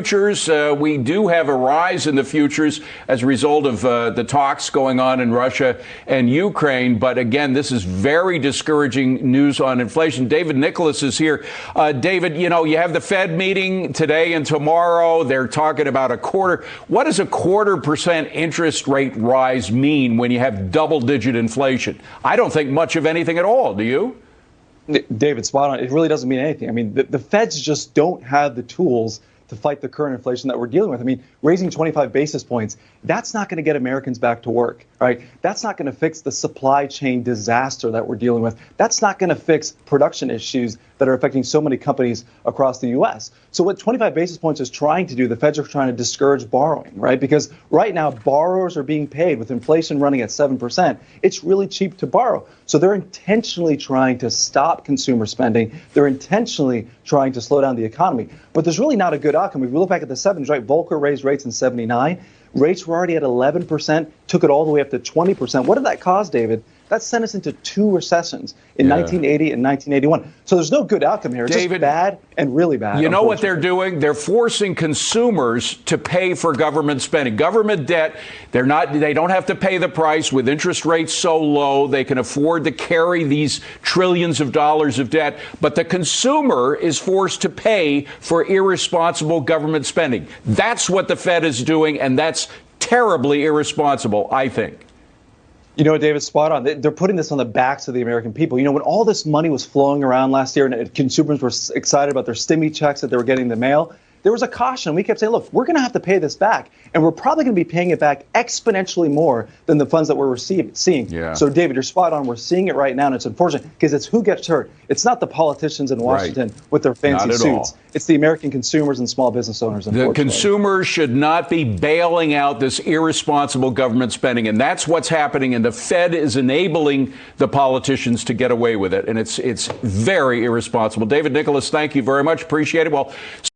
Futures, we do have a rise in the futures as a result of the talks going on in Russia and Ukraine. But again, this is very discouraging news on inflation. David Nicholas is here. David, you have the Fed meeting today and tomorrow. They're talking about a quarter. What does a 0.25% interest rate rise mean when you have double-digit inflation? I don't think much of anything at all. Do you? David, spot on. It really doesn't mean anything. I mean, the Feds just don't have the tools to fight the current inflation that we're dealing with. I mean, raising 25 basis points, that's not going to get Americans back to work, right? That's not going to fix the supply chain disaster that we're dealing with. That's not going to fix production issues that are affecting so many companies across the U.S. So what 25 basis points is trying to do, the Feds are trying to discourage borrowing, right? Because right now, borrowers are being paid with inflation running at 7%. It's really cheap to borrow. So they're intentionally trying to stop consumer spending. They're intentionally trying to slow down the economy. But there's really not a good outcome. If we look back at the 70s, right, Volcker raised rates in 79. Rates were already at 11%, took it all the way up to 20%. What did that cause, David? That sent us into two recessions in 1980 and 1981. So there's no good outcome here. It's just bad and really bad. You know what they're doing? They're forcing consumers to pay for government spending. Government debt, they don't have to pay the price with interest rates so low. They can afford to carry these trillions of dollars of debt. But the consumer is forced to pay for irresponsible government spending. That's what the Fed is doing, and that's terribly irresponsible, I think. You know, David, spot on. They're putting this on the backs of the American people. You know, when all this money was flowing around last year and consumers were excited about their stimmy checks that they were getting in the mail, there was a caution. We kept saying, look, we're going to have to pay this back, and we're probably going to be paying it back exponentially more than the funds that we're seeing. Yeah. So, David, you're spot on. We're seeing it right now, and it's unfortunate because it's who gets hurt. It's not the politicians in Washington with their fancy suits. It's the American consumers and small business owners. The consumers should not be bailing out this irresponsible government spending, and that's what's happening, and the Fed is enabling the politicians to get away with it, and it's very irresponsible. David Nicholas, thank you very much. Appreciate it. Well.